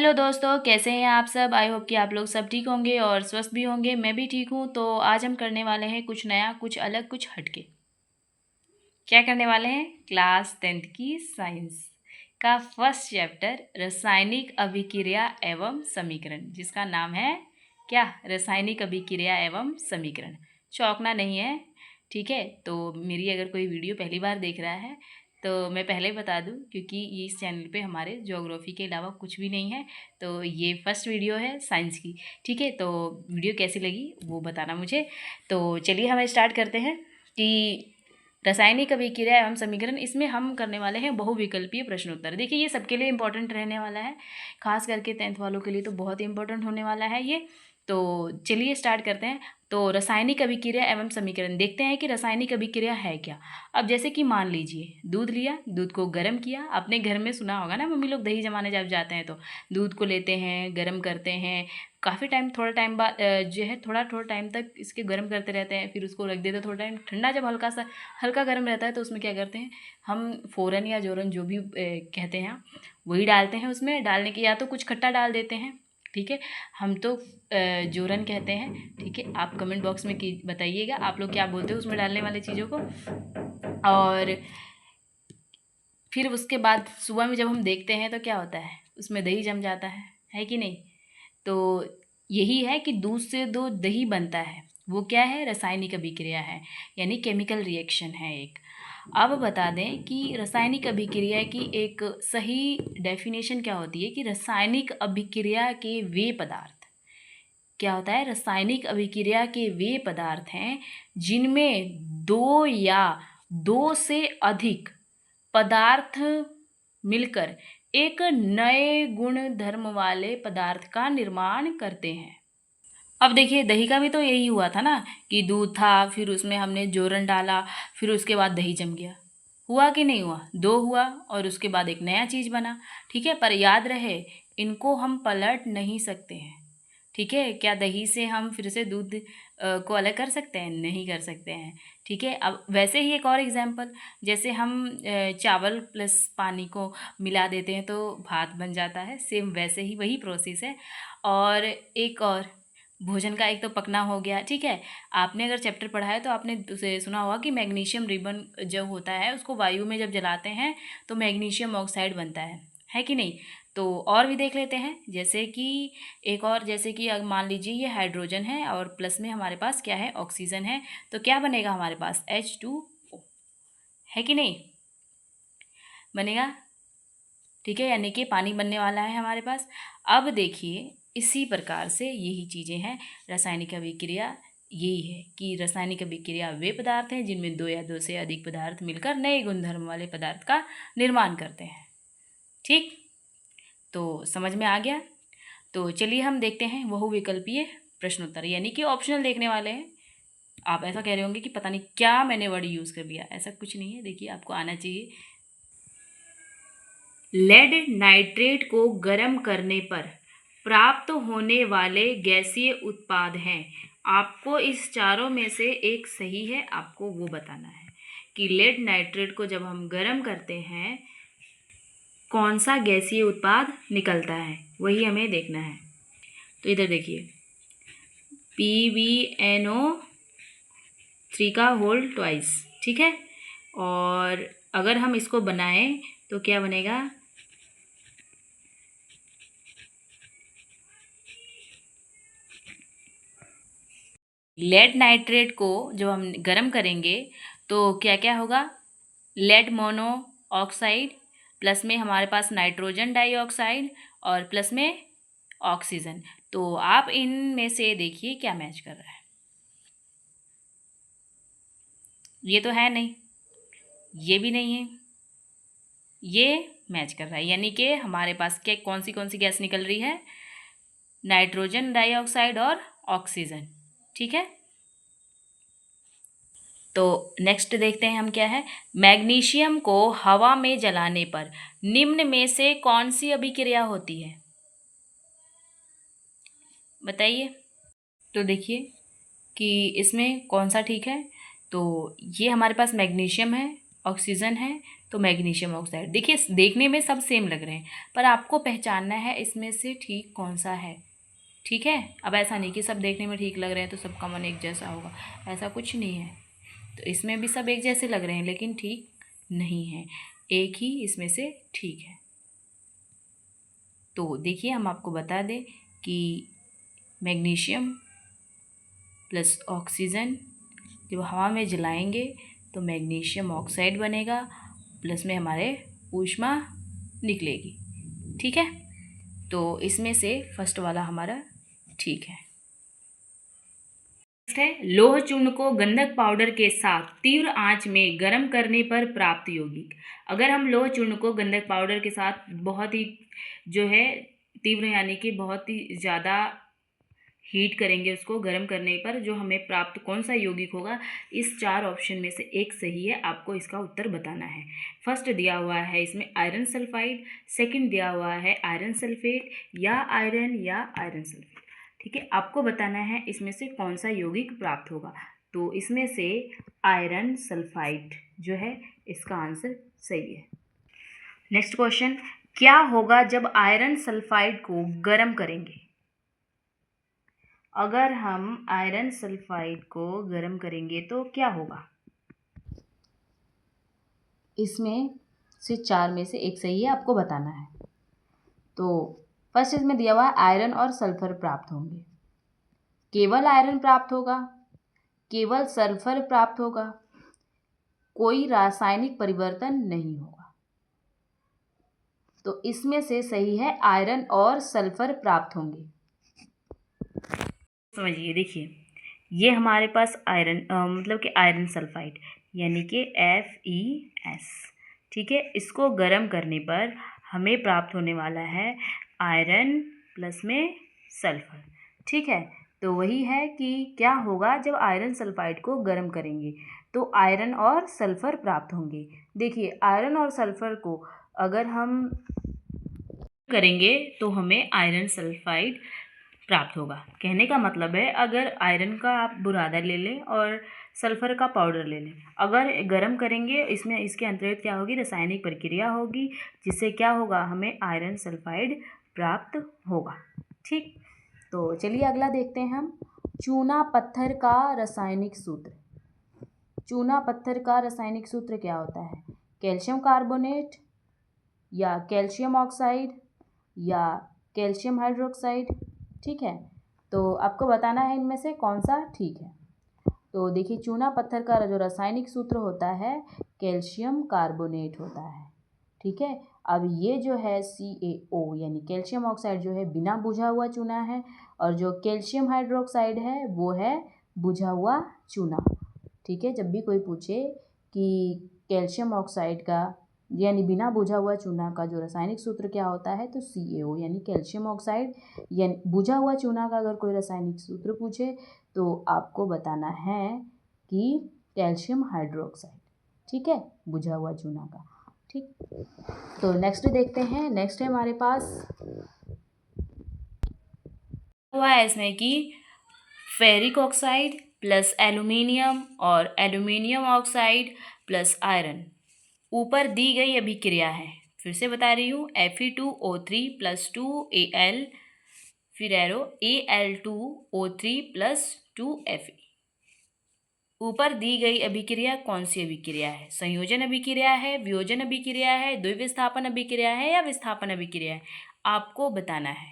Hello दोस्तों, कैसे हैं आप सब। आई होप कि आप लोग सब ठीक होंगे और स्वस्थ भी होंगे। मैं भी ठीक हूँ। तो आज हम करने वाले हैं कुछ नया, कुछ अलग, कुछ हटके। क्या करने वाले हैं? क्लास 10th की साइंस का फर्स्ट चैप्टर रासायनिक अभिक्रिया एवं समीकरण, जिसका नाम है क्या? रासायनिक अभिक्रिया एवं समीकरण। चौंकना नहीं है, ठीक है। तो मेरी अगर कोई वीडियो पहली बार देख रहा है तो मैं पहले बता दूं, क्योंकि इस चैनल पे हमारे ज्योग्राफी के अलावा कुछ भी नहीं है। तो ये फर्स्ट वीडियो है साइंस की, ठीक है। तो वीडियो कैसी लगी वो बताना मुझे। तो चलिए हम स्टार्ट करते हैं कि रासायनिक अभिक्रिया एवं समीकरण, इसमें हम करने वाले हैं बहुविकल्पीय प्रश्नोत्तर। देखिए ये सबके लिए इंपॉर्टेंट रहने वाला है, खास करके 10th वालों के लिए तो बहुत ही इंपॉर्टेंट होने वाला है ये। तो चलिए स्टार्ट करते हैं। तो रासायनिक अभिक्रिया एवं समीकरण देखते हैं कि रासायनिक अभिक्रिया है क्या। अब जैसे कि मान लीजिए दूध लिया, दूध को गर्म किया। अपने घर में सुना होगा ना, मम्मी लोग दही जमाने जब जाते हैं तो दूध को लेते हैं, गर्म करते हैं। काफ़ी टाइम, थोड़ा टाइम बाद जो है थोड़ा थोड़ा टाइम तक इसके गर्म करते रहते हैं, फिर उसको रख देते हैं थोड़ा टाइम ठंडा। जब हल्का गर्म रहता है तो उसमें क्या करते हैं हम, फ़ोरन या जोरन जो भी कहते हैं, वही डालते हैं उसमें। डालने के या तो कुछ खट्टा डाल देते हैं, ठीक है। हम तो जोरन कहते हैं, ठीक है। आप कमेंट बॉक्स में बताइएगा आप लोग क्या बोलते हो उसमें डालने वाले चीज़ों को। और फिर उसके बाद सुबह में जब हम देखते हैं तो क्या होता है, उसमें दही जम जाता है कि नहीं। तो यही है कि दूध से दो दही बनता है, वो क्या है? रासायनिक अभिक्रिया है, यानी केमिकल रिएक्शन है एक। अब बता दें कि रासायनिक अभिक्रिया की एक सही डेफिनेशन क्या होती है कि रासायनिक अभिक्रिया के वे पदार्थ, क्या होता है? रासायनिक अभिक्रिया के वे पदार्थ हैं जिनमें दो या दो से अधिक पदार्थ मिलकर एक नए गुण धर्म वाले पदार्थ का निर्माण करते हैं। अब देखिए दही का भी तो यही हुआ था ना, कि दूध था, फिर उसमें हमने जोरन डाला, फिर उसके बाद दही जम गया। हुआ कि नहीं हुआ? दो हुआ और उसके बाद एक नया चीज़ बना, ठीक है। पर याद रहे, इनको हम पलट नहीं सकते हैं, ठीक है। क्या दही से हम फिर से दूध को अलग कर सकते हैं? नहीं कर सकते हैं, ठीक है। अब वैसे ही एक और एग्जांपल, जैसे हम चावल प्लस पानी को मिला देते हैं तो भात बन जाता है, सेम वैसे ही वही प्रोसेस है। और एक और भोजन का एक तो पकना हो गया, ठीक है। आपने अगर चैप्टर पढ़ा है तो आपने उसे सुना होगा कि मैग्नीशियम रिबन जो होता है उसको वायु में जब जलाते हैं तो मैग्नीशियम ऑक्साइड बनता है कि नहीं। तो और भी देख लेते हैं, जैसे कि एक और, जैसे कि अगर मान लीजिए ये हाइड्रोजन है और प्लस में हमारे पास क्या है? ऑक्सीजन है। तो क्या बनेगा हमारे पास? H2O, है कि नहीं? बनेगा, ठीक है। यानी कि पानी बनने वाला है हमारे पास। अब देखिए इसी प्रकार से यही चीज़ें हैं रासायनिक अभिक्रिया। यही है कि रासायनिक अभिक्रिया वे पदार्थ हैं जिनमें दो या दो से अधिक पदार्थ मिलकर नए गुणधर्म वाले पदार्थ का निर्माण करते हैं, ठीक। तो समझ में आ गया। तो चलिए हम देखते हैं बहुविकल्पीय प्रश्नोत्तर, यानी कि ऑप्शनल देखने वाले हैं। आप ऐसा कह रहे होंगे कि पता नहीं क्या मैंने वर्ड यूज़ कर दिया, ऐसा कुछ नहीं है। देखिए आपको आना चाहिए। लेड नाइट्रेट को गर्म करने पर प्राप्त होने वाले गैसीय उत्पाद हैं। आपको इस चारों में से एक सही है, आपको वो बताना है कि लेड नाइट्रेट को जब हम गर्म करते हैं कौन सा गैसीय उत्पाद निकलता है, वही हमें देखना है। तो इधर देखिए, PbNO3 का होल ट्वाइस, ठीक है। और अगर हम इसको बनाएं तो क्या बनेगा? लेड नाइट्रेट को जब हम गर्म करेंगे तो क्या क्या होगा? लेड मोनो ऑक्साइड, प्लस में हमारे पास नाइट्रोजन डाइऑक्साइड और प्लस में ऑक्सीजन। तो आप इनमें से देखिए क्या मैच कर रहा है। ये तो है नहीं, ये भी नहीं है, ये मैच कर रहा है। यानी कि हमारे पास क्या कौन सी गैस निकल रही है? नाइट्रोजन डाइऑक्साइड और ऑक्सीजन, ठीक है। तो नेक्स्ट देखते हैं हम क्या है। मैग्नीशियम को हवा में जलाने पर निम्न में से कौन सी अभिक्रिया होती है? बताइए। तो देखिए कि इसमें कौन सा ठीक है। तो ये हमारे पास मैग्नीशियम है, ऑक्सीजन है तो मैग्नीशियम ऑक्साइड। देखिए देखने में सब सेम लग रहे हैं, पर आपको पहचानना है इसमें से ठीक कौन सा है। ठीक है, अब ऐसा नहीं कि सब देखने में ठीक लग रहे हैं तो सब कॉमन एक जैसा होगा, ऐसा कुछ नहीं है। तो इसमें भी सब एक जैसे लग रहे हैं लेकिन ठीक नहीं है, एक ही इसमें से ठीक है। तो देखिए हम आपको बता दें कि मैग्नीशियम प्लस ऑक्सीजन जब हवा में जलाएंगे तो मैग्नीशियम ऑक्साइड बनेगा, प्लस में हमारे ऊष्मा निकलेगी। ठीक है, तो इसमें से फर्स्ट वाला हमारा ठीक है। नेक्स्ट है लोह चूर्ण को गंधक पाउडर के साथ तीव्र आंच में गर्म करने पर प्राप्त यौगिक। अगर हम लोह चूर्ण को गंधक पाउडर के साथ बहुत ही जो है तीव्र यानी कि बहुत ही ज़्यादा हीट करेंगे, उसको गर्म करने पर जो हमें प्राप्त कौन सा यौगिक होगा, इस 4 ऑप्शन में से एक सही है, आपको इसका उत्तर बताना है। फर्स्ट दिया हुआ है इसमें आयरन सल्फाइड, सेकंड दिया हुआ है आयरन सल्फेट या आयरन सल्फेट। ठीक है, आपको बताना है इसमें से कौन सा यौगिक प्राप्त होगा। तो इसमें से आयरन सल्फाइड जो है इसका आंसर सही है। नेक्स्ट क्वेश्चन, क्या होगा जब आयरन सल्फाइड को गर्म करेंगे? अगर हम आयरन सल्फाइड को गर्म करेंगे तो क्या होगा? इसमें से 4 में से एक सही है, आपको बताना है। तो फर्स्ट इसमें दिया हुआ है आयरन और सल्फर प्राप्त होंगे। केवल आयरन प्राप्त होगा, केवल सल्फर प्राप्त होगा, कोई रासायनिक परिवर्तन नहीं होगा। तो इसमें से सही है आयरन और सल्फर प्राप्त होंगे। समझिए, देखिए ये हमारे पास आयरन मतलब कि आयरन सल्फाइड यानी कि FeS। ठीक है, इसको गर्म करने पर हमें प्राप्त होने वाला है आयरन प्लस में सल्फर। ठीक है, तो वही है कि क्या होगा जब आयरन सल्फाइड को गर्म करेंगे तो आयरन और सल्फर प्राप्त होंगे। देखिए आयरन और सल्फर को अगर हम करेंगे तो हमें आयरन सल्फाइड प्राप्त होगा। कहने का मतलब है अगर आयरन का आप बुरादा ले लें और सल्फर का पाउडर ले लें, अगर गर्म करेंगे इसमें इसके अंतर्गत क्या होगी, रासायनिक प्रक्रिया होगी जिससे क्या होगा, हमें आयरन सल्फाइड प्राप्त होगा। ठीक, तो चलिए अगला देखते हैं हम। चूना पत्थर का रासायनिक सूत्र। चूना पत्थर का रासायनिक सूत्र क्या होता है? कैल्शियम कार्बोनेट या कैल्शियम ऑक्साइड या कैल्शियम हाइड्रोक्साइड। ठीक है, तो आपको बताना है इनमें से कौन सा ठीक है। तो देखिए चूना पत्थर का जो रासायनिक सूत्र होता है कैल्शियम कार्बोनेट होता है। ठीक है, अब ये जो है CaO यानी कैल्शियम ऑक्साइड जो है बिना बुझा हुआ चूना है, और जो कैल्शियम हाइड्रोक्साइड है वो है बुझा हुआ चूना। ठीक है, जब भी कोई पूछे कि कैल्शियम ऑक्साइड का यानी बिना बुझा हुआ चूना का जो रासायनिक सूत्र क्या होता है, तो CaO यानी कैल्शियम ऑक्साइड। यानी बुझा हुआ चूना का अगर कोई रासायनिक सूत्र पूछे तो आपको बताना है कि कैल्शियम हाइड्रोक्साइड। ठीक है, बुझा हुआ चूना का। ठीक, तो नेक्स्ट देखते हैं। नेक्स्ट है हमारे पास हुआ है इसमें कि फेरिक ऑक्साइड प्लस एल्यूमिनियम और एल्यूमिनियम ऑक्साइड प्लस आयरन। ऊपर दी गई अभिक्रिया है, फिर से बता रही हूँ, Fe2O3 + 2Al, फिर एरो Al2O3 + 2Fe। ऊपर दी गई अभिक्रिया कौन सी अभिक्रिया है? संयोजन अभिक्रिया है, वियोजन अभिक्रिया है, द्विविस्थापन अभिक्रिया है या विस्थापन अभिक्रिया है? आपको बताना है।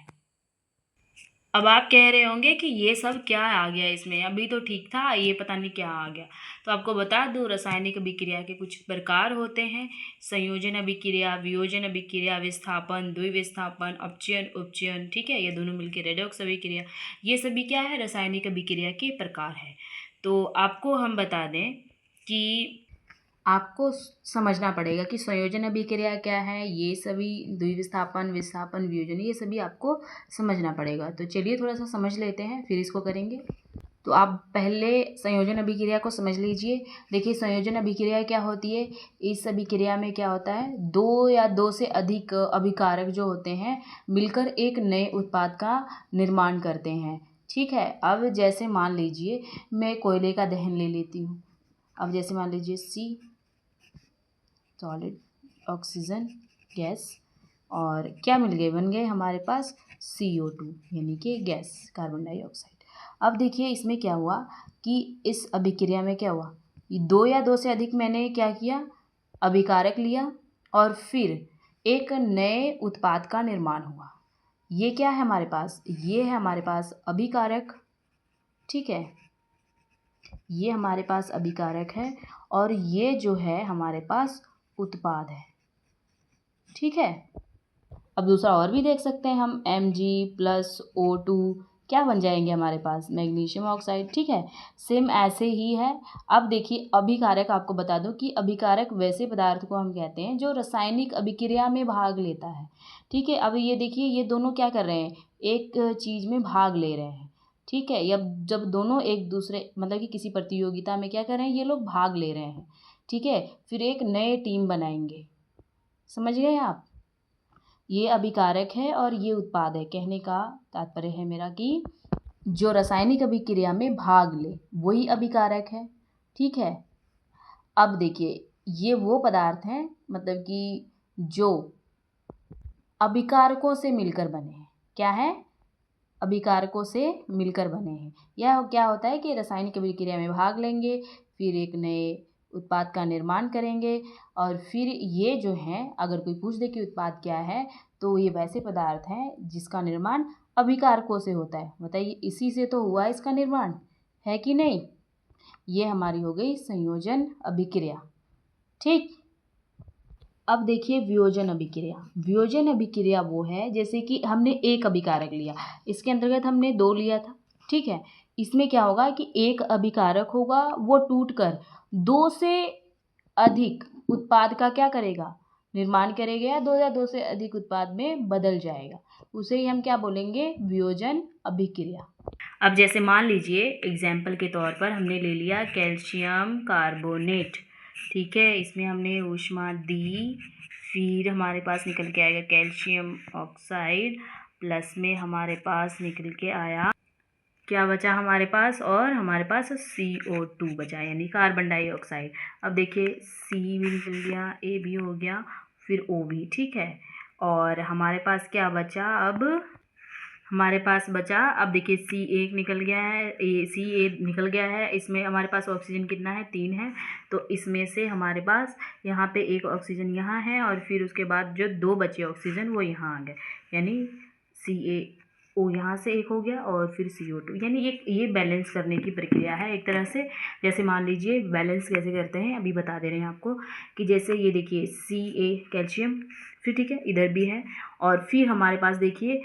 अब आप कह रहे होंगे कि ये सब क्या आ गया इसमें, अभी तो ठीक था, ये पता नहीं क्या आ गया। तो आपको बता दूं रासायनिक अभिक्रिया के कुछ प्रकार होते हैं, संयोजन अभिक्रिया, वियोजन अभिक्रिया, विस्थापन, द्विविस्थापन, अपचयन, उपचयन। ठीक है, ये दोनों मिलकर रेडॉक्स अभिक्रिया। ये सभी क्या है, रासायनिक अभिक्रिया के प्रकार है। तो आपको हम बता दें कि आपको समझना पड़ेगा कि संयोजन अभिक्रिया क्या है, ये सभी द्विविस्थापन, विस्थापन, वियोजन, ये सभी आपको समझना पड़ेगा। तो चलिए थोड़ा सा समझ लेते हैं फिर इसको करेंगे। तो आप पहले संयोजन अभिक्रिया को समझ लीजिए। देखिए संयोजन अभिक्रिया क्या होती है, इस अभिक्रिया में क्या होता है, 2 या 2 से अधिक अभिकारक जो होते हैं मिलकर एक नए उत्पाद का निर्माण करते हैं। ठीक है, अब जैसे मान लीजिए मैं कोयले का दहन ले लेती हूँ। अब जैसे मान लीजिए सॉलिड ऑक्सीजन गैस, और क्या मिल गए, बन गए हमारे पास CO2 यानी कि गैस, कार्बन डाइऑक्साइड। अब देखिए इसमें क्या हुआ कि इस अभिक्रिया में क्या हुआ, दो या दो से अधिक मैंने क्या किया, अभिकारक लिया और फिर एक नए उत्पाद का निर्माण हुआ। ये क्या है हमारे पास, ये है हमारे पास अभिकारक, ठीक है, ये हमारे पास अभिकारक है और ये जो है हमारे पास उत्पाद है, ठीक है। अब दूसरा और भी देख सकते हैं हम, Mg+O2 क्या बन जाएंगे हमारे पास, मैग्नीशियम ऑक्साइड, ठीक है। सेम ऐसे ही है। अब देखिए अभिकारक, आपको बता दूं कि अभिकारक वैसे पदार्थ को हम कहते हैं जो रासायनिक अभिक्रिया में भाग लेता है, ठीक है। अब ये देखिए ये दोनों क्या कर रहे हैं, एक चीज़ में भाग ले रहे हैं, ठीक है। जब दोनों एक दूसरे मतलब कि किसी प्रतियोगिता में क्या कर रहे हैं, ये लोग भाग ले रहे हैं, ठीक है, फिर एक नए टीम बनाएंगे, समझ गए आप। ये अभिकारक है और ये उत्पाद है। कहने का तात्पर्य है मेरा कि जो रासायनिक अभिक्रिया में भाग ले वही अभिकारक है, ठीक है। अब देखिए ये वो पदार्थ हैं मतलब कि जो अभिकारकों से मिलकर बने हैं, क्या है, अभिकारकों से मिलकर बने हैं। यह क्या होता है कि रासायनिक अभिक्रिया में भाग लेंगे, फिर एक नए उत्पाद का निर्माण करेंगे, और फिर ये जो हैं अगर कोई पूछ दे कि उत्पाद क्या है तो ये वैसे पदार्थ हैं जिसका निर्माण अभिकारकों से होता है। बताइए इसी से तो हुआ इसका निर्माण, है कि नहीं। ये हमारी हो गई संयोजन अभिक्रिया, ठीक। अब देखिए वियोजन अभिक्रिया। वियोजन अभिक्रिया वो है जैसे कि हमने एक अभिकारक लिया, इसके अंतर्गत हमने दो लिया था, ठीक है। इसमें क्या होगा कि एक अभिकारक होगा वो टूटकर दो से अधिक उत्पाद का क्या करेगा, निर्माण करेगा, या दो से अधिक उत्पाद में बदल जाएगा, उसे ही हम क्या बोलेंगे, वियोजन अभिक्रिया। अब जैसे मान लीजिए एग्जाम्पल के तौर पर हमने ले लिया कैल्शियम कार्बोनेट, ठीक है, इसमें हमने ऊष्मा दी, फिर हमारे पास निकल के आएगा कैल्शियम ऑक्साइड, प्लस में हमारे पास निकल के आया क्या बचा हमारे पास, और हमारे पास CO2 बचा यानी कार्बन डाइऑक्साइड। अब देखिए C भी निकल गया, A भी हो गया, फिर O भी, ठीक है। और हमारे पास क्या बचा, अब हमारे पास बचा, अब देखिए C1 निकल गया है, CA निकल गया है, इसमें हमारे पास ऑक्सीजन कितना है, 3 है, तो इसमें से हमारे पास यहाँ पे एक ऑक्सीजन यहाँ है और फिर उसके बाद जो दो बचे ऑक्सीजन वो यहाँ आ गए, यानी CaO यहाँ से एक हो गया और फिर CO2, यानी एक ये बैलेंस करने की प्रक्रिया है एक तरह से। जैसे मान लीजिए बैलेंस कैसे करते हैं अभी बता दे रहे हैं आपको, कि जैसे ये देखिए Ca कैल्शियम, फिर ठीक है इधर भी है, और फिर हमारे पास देखिए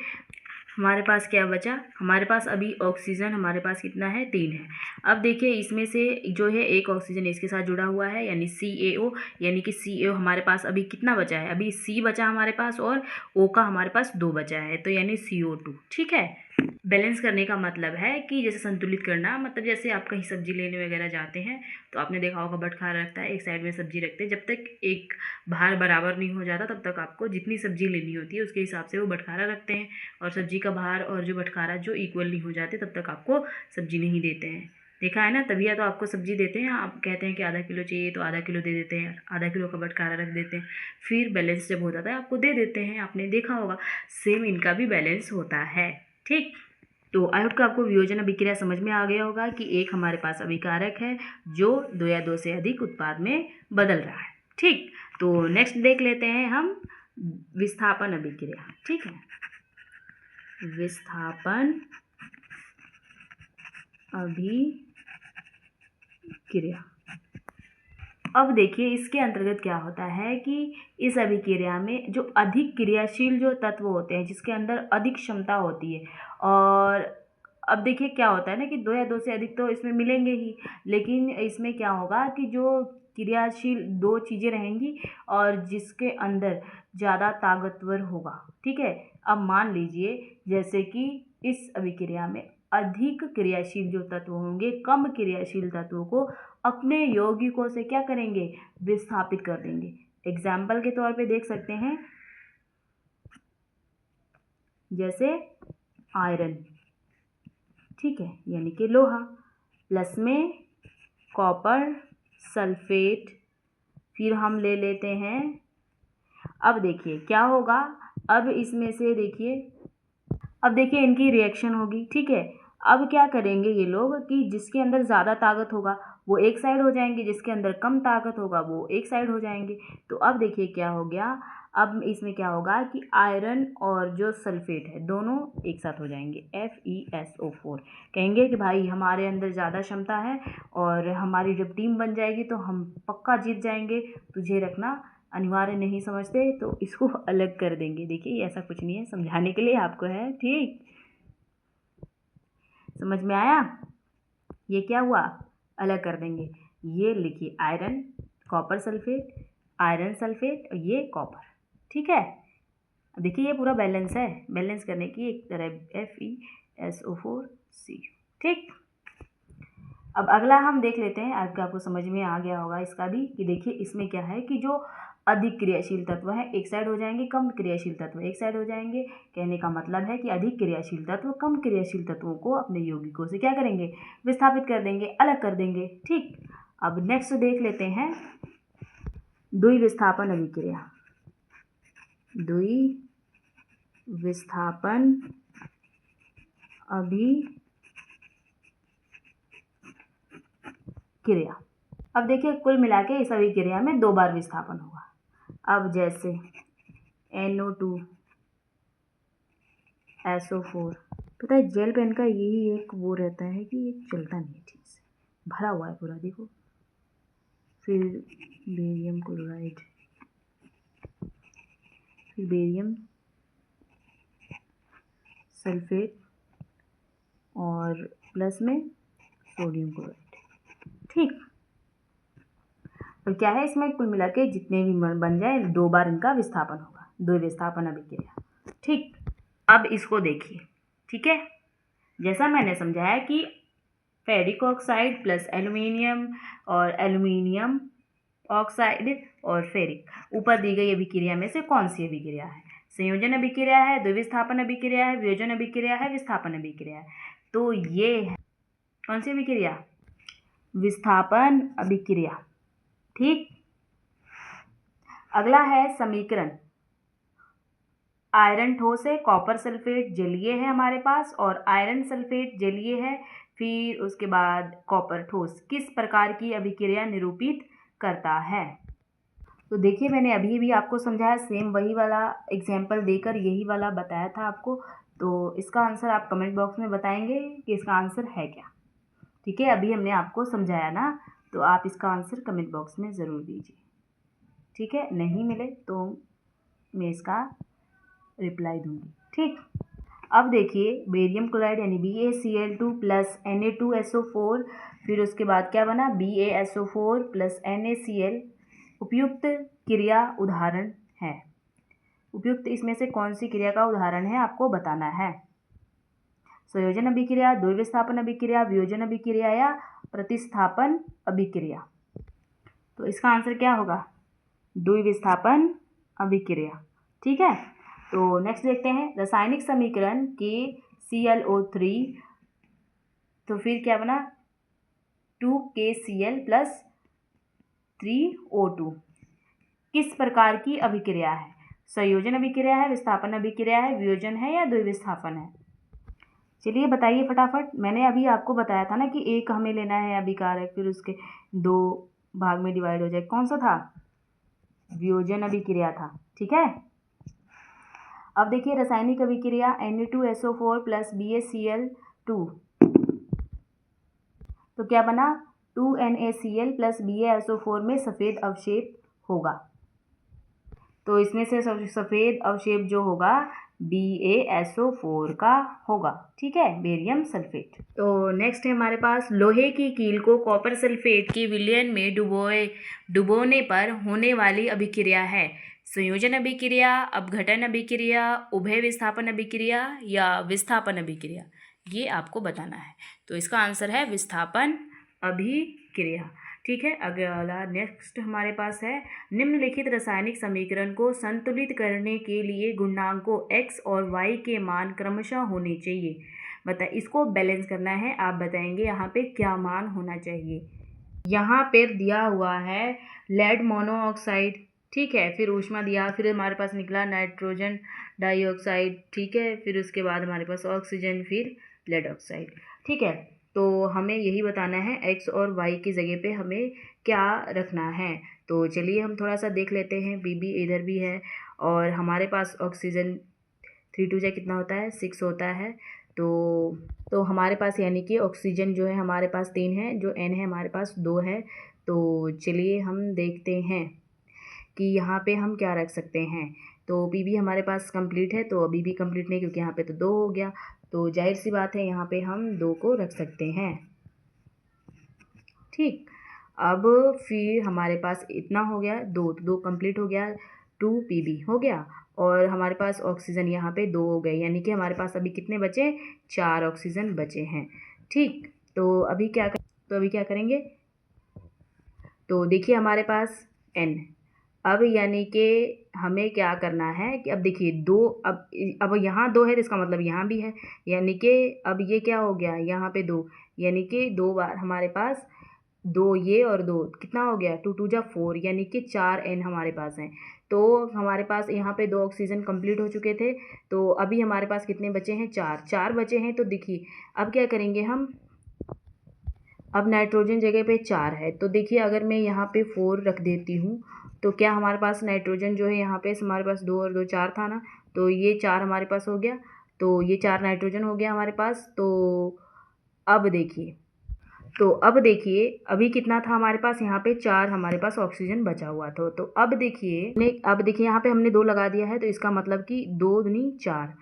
हमारे पास क्या बचा, हमारे पास अभी ऑक्सीजन हमारे पास कितना है, 3 है। अब देखिए इसमें से जो है एक ऑक्सीजन इसके साथ जुड़ा हुआ है यानी CaO, यानी कि CaO हमारे पास अभी कितना बचा है, अभी C बचा हमारे पास और O का हमारे पास 2 बचा है, तो यानी CO2, ठीक है। बैलेंस करने का मतलब है कि जैसे संतुलित करना, मतलब जैसे आप कहीं सब्जी लेने वगैरह जाते हैं तो आपने देखा होगा बटखारा रखता है, एक साइड में सब्जी रखते हैं, जब तक एक भार बराबर नहीं हो जाता तब तक आपको जितनी सब्जी लेनी होती है उसके हिसाब से वो बटखारा रखते हैं, और सब्जी का भार और जो बटखारा जो इक्वल नहीं हो जाते तब तक आपको सब्जी नहीं देते हैं। देखा है ना, तभी या तो आपको सब्जी देते हैं, आप कहते हैं कि आधा किलो चाहिए तो आधा किलो दे देते हैं, आधा किलो का बटखारा रख देते हैं, फिर बैलेंस जब हो जाता है आपको दे देते हैं, आपने देखा होगा। सेम इनका भी बैलेंस होता है, ठीक। तो आई होप कि आपको वियोजन अभिक्रिया समझ में आ गया होगा कि एक हमारे पास अभिकारक है जो दो या दो से अधिक उत्पाद में बदल रहा है, ठीक। तो नेक्स्ट देख लेते हैं हम विस्थापन अभिक्रिया, ठीक है। विस्थापन अभिक्रिया, अब देखिए इसके अंतर्गत क्या होता है कि इस अभिक्रिया में जो अधिक क्रियाशील जो तत्व होते हैं जिसके अंदर अधिक क्षमता होती है, और अब देखिए क्या होता है ना कि दो या दो से अधिक तो इसमें मिलेंगे ही, लेकिन इसमें क्या होगा कि जो क्रियाशील दो चीज़ें रहेंगी और जिसके अंदर ज़्यादा ताकतवर होगा, ठीक है। अब मान लीजिए जैसे कि इस अभिक्रिया में अधिक क्रियाशील जो तत्व होंगे कम क्रियाशील तत्वों को अपने यौगिकों से क्या करेंगे, विस्थापित कर देंगे। एग्जाम्पल के तौर पे देख सकते हैं जैसे आयरन, ठीक है, यानी कि लोहा, प्लस में कॉपर सल्फेट, फिर हम ले लेते हैं, अब देखिए क्या होगा, अब इसमें से देखिए, अब देखिए इनकी रिएक्शन होगी, ठीक है। अब क्या करेंगे ये लोग कि जिसके अंदर ज़्यादा ताकत होगा वो एक साइड हो जाएंगे, जिसके अंदर कम ताकत होगा वो एक साइड हो जाएंगे। तो अब देखिए क्या हो गया, अब इसमें क्या होगा कि आयरन और जो सल्फेट है दोनों एक साथ हो जाएंगे, FeSO4। कहेंगे कि भाई हमारे अंदर ज़्यादा क्षमता है और हमारी जब टीम बन जाएगी तो हम पक्का जीत जाएंगे, तुझे रखना अनिवार्य नहीं समझते तो इसको अलग कर देंगे। देखिए ऐसा कुछ नहीं है, समझाने के लिए आपको है, ठीक, समझ में आया। ये क्या हुआ, अलग कर देंगे। ये लिखिए iron copper sulphate, iron sulphate और ये कॉपर, ठीक है। देखिए ये पूरा बैलेंस है, बैलेंस करने की एक तरह FeSO4C, ठीक। अब अगला हम देख लेते हैं, आपको समझ में आ गया होगा इसका भी, कि देखिए इसमें क्या है कि जो अधिक क्रियाशील तत्व है एक साइड हो जाएंगे, कम क्रियाशील तत्व एक साइड हो जाएंगे। कहने का मतलब है कि अधिक क्रियाशील तत्व कम क्रियाशील तत्वों को अपने यौगिकों से क्या करेंगे, विस्थापित कर देंगे, अलग कर देंगे, ठीक। अब नेक्स्ट देख लेते हैं द्विविस्थापन अभिक्रिया। द्विविस्थापन अभिक्रिया। अब देखिए कुल मिला के इस अभिक्रिया में 2 बार विस्थापन होगा। अब जैसे NO2SO4, पता है जेल पेन का यही एक वो रहता है कि ये चलता नहीं है ठीक से, भरा हुआ है पूरा, देखो। फिर बेरियम क्लोराइड, फिर बेरियम सल्फेट और प्लस में सोडियम क्लोराइड, ठीक। और क्या है इसमें कुल मिला के जितने भी बन जाए 2 बार इनका विस्थापन होगा, द्विविस्थापन अभिक्रिया, ठीक। अब इसको देखिए, ठीक है, जैसा मैंने समझाया कि फेरिक ऑक्साइड प्लस एल्युमिनियम और एल्युमिनियम ऑक्साइड और फेरिक, ऊपर दी गई अभिक्रिया में से कौन सी अभिक्रिया है, संयोजन अभिक्रिया है, द्विविस्थापन अभिक्रिया है, वियोजन अभिक्रिया है, विस्थापन अभिक्रिया है। तो ये है कौन सी अभिक्रिया, विस्थापन अभिक्रिया, ठीक। अगला है समीकरण, आयरन ठोस है, कॉपर सल्फेट जलीय है हमारे पास और आयरन सल्फेट जलीय है, फिर उसके बाद कॉपर ठोस किस प्रकार की अभिक्रिया निरूपित करता है। तो देखिए मैंने अभी भी आपको समझाया, सेम वही वाला एग्जाम्पल देकर यही वाला बताया था आपको। तो इसका आंसर आप कमेंट बॉक्स में बताएंगे कि इसका आंसर है क्या, ठीक है। अभी हमने आपको समझाया ना, तो आप इसका आंसर कमेंट बॉक्स में ज़रूर दीजिए, ठीक है। नहीं मिले तो मैं इसका रिप्लाई दूंगी, ठीक। अब देखिए बेरियम क्लोराइड यानी BaCl2 प्लस Na2SO4, फिर उसके बाद क्या बना BaSO4 प्लस NaCl, उपयुक्त क्रिया उदाहरण है। उपयुक्त इसमें से कौन सी क्रिया का उदाहरण है आपको बताना है, संयोजन अभिक्रिया, द्विविस्थापन अभिक्रिया, वियोजन अभिक्रिया या प्रतिस्थापन अभिक्रिया। तो इसका आंसर क्या होगा, द्विविस्थापन अभिक्रिया, ठीक है। तो नेक्स्ट देखते हैं रासायनिक समीकरण KClO3, तो फिर क्या बना 2KCl प्लस 3O2, किस प्रकार की अभिक्रिया है, संयोजन अभिक्रिया है, विस्थापन अभिक्रिया है, वियोजन है या द्विविस्थापन है। चलिए बताइए फटाफट। मैंने अभी आपको बताया था ना कि एक हमें लेना है अभिकारक, फिर उसके 2 भाग में डिवाइड हो जाए, कौन सा था, वियोजन अभिक्रिया था, ठीक है। अब देखिए रासायनिक अभिक्रिया Na2SO4 प्लस BaCl2, तो क्या बना 2NaCl प्लस BaSO4 में सफ़ेद अवशेप होगा, तो इसमें से सफ़ेद अवशेप जो होगा BaSO4 का होगा, ठीक है, बेरियम सल्फेट। तो नेक्स्ट है हमारे पास लोहे की कील को कॉपर सल्फेट की विलयन में डुबोने पर होने वाली अभिक्रिया है, संयोजन अभिक्रिया, अपघटन अभिक्रिया, उभय विस्थापन अभिक्रिया या विस्थापन अभिक्रिया, ये आपको बताना है। तो इसका आंसर है विस्थापन अभिक्रिया, ठीक है। अगला नेक्स्ट हमारे पास है निम्नलिखित रासायनिक समीकरण को संतुलित करने के लिए गुणांकों x और y के मान क्रमशः होने चाहिए। बताइए, इसको बैलेंस करना है, आप बताएंगे यहाँ पे क्या मान होना चाहिए। यहाँ पे दिया हुआ है लेड मोनोऑक्साइड, ठीक है। फिर ऊष्मा दिया, फिर हमारे पास निकला नाइट्रोजन डाइऑक्साइड, ठीक है। फिर उसके बाद हमारे पास ऑक्सीजन, फिर लेड ऑक्साइड, ठीक है। तो हमें यही बताना है एक्स और वाई की जगह पे हमें क्या रखना है। तो चलिए हम थोड़ा सा देख लेते हैं। बी इधर भी है और हमारे पास ऑक्सीजन 3 2 जा कितना होता है 6 होता है। तो हमारे पास यानी कि ऑक्सीजन जो है हमारे पास 3 है, जो एन है हमारे पास 2 है। तो चलिए हम देखते हैं कि यहाँ पे हम क्या रख सकते हैं। तो पी भी हमारे पास कंप्लीट है, तो अभी भी कंप्लीट नहीं क्योंकि यहाँ पे तो 2 हो गया। तो जाहिर सी बात है यहाँ पे हम 2 को रख सकते हैं, ठीक। अब फिर हमारे पास इतना हो गया 2, तो 2 कंप्लीट हो गया, 2 पी हो गया। और हमारे पास ऑक्सीजन यहाँ पे 2 हो गए, यानी कि हमारे पास अभी कितने बचे, 4 ऑक्सीजन बचे हैं, ठीक। तो अभी क्या करेंगे, तो देखिए हमारे पास एन, अब यानी कि हमें क्या करना है कि अब देखिए 2, अब यहाँ 2 है तो इसका मतलब यहाँ भी है, यानी कि अब ये क्या हो गया, यहाँ पे 2, यानी कि 2 बार हमारे पास 2 ये और 2 कितना हो गया, 2 2 जा 4, यानी कि 4 एन हमारे पास हैं। तो हमारे पास यहाँ पे 2 ऑक्सीजन कंप्लीट हो चुके थे, तो अभी हमारे पास कितने बचे हैं, 4 बचे हैं। तो देखिए अब क्या करेंगे हम, अब नाइट्रोजन जगह पे 4 है, तो देखिए अगर मैं यहाँ पे 4 रख देती हूँ तो क्या हमारे पास नाइट्रोजन जो है यहाँ पे हमारे पास 2 और 2 4 था ना, तो ये 4 हमारे पास हो गया, तो ये 4 नाइट्रोजन हो गया हमारे पास। अब देखिए अब देखिए अभी कितना था हमारे पास, यहाँ पे 4 हमारे पास ऑक्सीजन बचा हुआ था। तो अब देखिए यहाँ पे हमने 2 लगा दिया है, तो इसका मतलब कि 2 दूनी 4।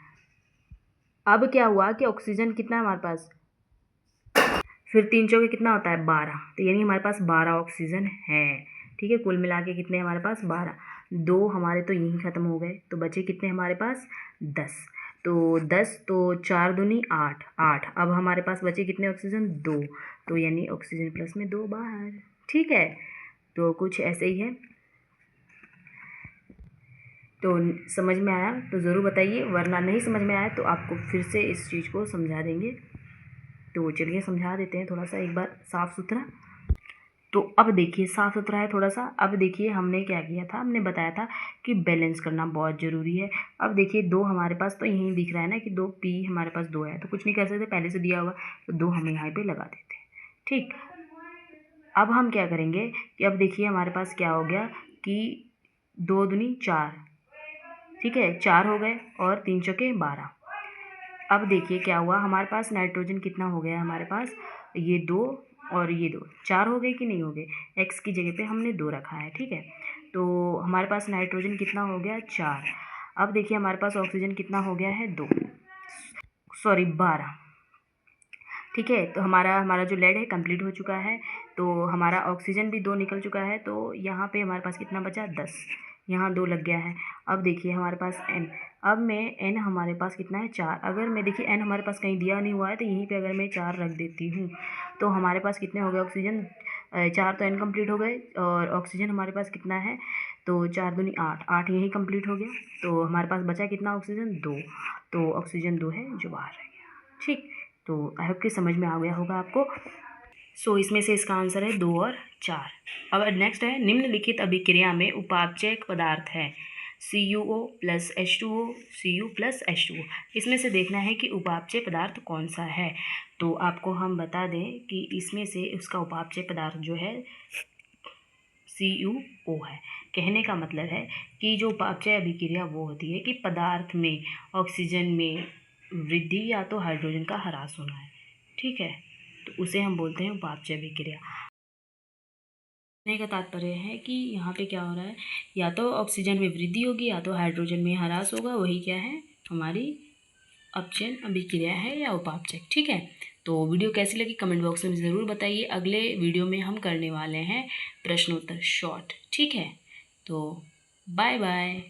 अब क्या हुआ कि ऑक्सीजन कितना है हमारे पास, फिर 3 चौके कितना होता है 12, तो यानी हमारे पास 12 ऑक्सीजन है, ठीक है। कुल मिला के कितने हमारे पास 12, 2 हमारे तो यहीं ख़त्म हो गए, तो बचे कितने हमारे पास 10। तो 10, तो 4 दूनी 8, 8। अब हमारे पास बचे कितने ऑक्सीजन 2, तो यानी ऑक्सीजन प्लस में 2 बाहर, ठीक है। तो कुछ ऐसे ही है। तो समझ में आया तो ज़रूर बताइए, वरना नहीं समझ में आया तो आपको फिर से इस चीज़ को समझा देंगे। तो चलिए समझा देते हैं थोड़ा सा एक बार साफ़ सुथरा। तो अब देखिए साफ़ सुथरा है थोड़ा सा। अब देखिए हमने क्या किया था, हमने बताया था कि बैलेंस करना बहुत ज़रूरी है। अब देखिए 2 हमारे पास तो यहीं दिख रहा है ना कि 2 पी हमारे पास 2 है, तो कुछ नहीं कर सकते, पहले से दिया हुआ, तो 2 हम यहाँ पे लगा देते हैं, ठीक। अब हम क्या करेंगे कि अब देखिए हमारे पास क्या हो गया कि 2 दूनी 4, ठीक है, 4 हो गए और 3 चौके 12। अब देखिए क्या हुआ, हमारे पास नाइट्रोजन कितना हो गया हमारे पास, ये 2 और ये 2, 4 हो गए कि नहीं हो गए, एक्स की जगह पे हमने 2 रखा है, ठीक है। तो हमारे पास नाइट्रोजन कितना हो गया 4। अब देखिए हमारे पास ऑक्सीजन कितना हो गया है 2, सॉरी 12, ठीक है। तो हमारा जो लेड है कंप्लीट हो चुका है, तो हमारा ऑक्सीजन भी 2 निकल चुका है, तो यहाँ पे हमारे पास कितना बचा 10, यहाँ 2 लग गया है। अब देखिए हमारे पास एन, अब मैं एन हमारे पास कितना है 4, अगर मैं देखिए एन हमारे पास कहीं दिया नहीं हुआ है, तो यहीं पे अगर मैं 4 रख देती हूँ तो हमारे पास कितने हो गए ऑक्सीजन, 4 तो एन कंप्लीट हो गए, और ऑक्सीजन हमारे पास कितना है, तो 4 दूनी 8, 8 यहीं कंप्लीट हो गया, तो हमारे पास बचा कितना ऑक्सीजन 2, तो ऑक्सीजन 2 है जो बाहर रह गया, ठीक। तो आई होप कि समझ में आ गया होगा आपको। सो इसमें से इसका आंसर है 2 और 4। अब नेक्स्ट है, निम्नलिखित अभिक्रिया में उपापचय पदार्थ है CuO plus H2O, Cu plus H2O। इसमें से देखना है कि उपापचय पदार्थ कौन सा है। तो आपको हम बता दें कि इसमें से उसका उपापचय पदार्थ जो है CuO है। कहने का मतलब है कि जो उपापचय अभिक्रिया वो होती है कि पदार्थ में ऑक्सीजन में वृद्धि या तो हाइड्रोजन का ह्रास होना है, ठीक है, तो उसे हम बोलते हैं उपापचय अभिक्रिया। कहने का तात्पर्य है कि यहाँ पे क्या हो रहा है, या तो ऑक्सीजन में वृद्धि होगी या तो हाइड्रोजन में ह्रास होगा, वही क्या है हमारी अपचयन अभिक्रिया है या उपापचय, ठीक है। तो वीडियो कैसी लगी कमेंट बॉक्स में ज़रूर बताइए। अगले वीडियो में हम करने वाले हैं प्रश्नोत्तर शॉर्ट, ठीक है। तो बाय बाय।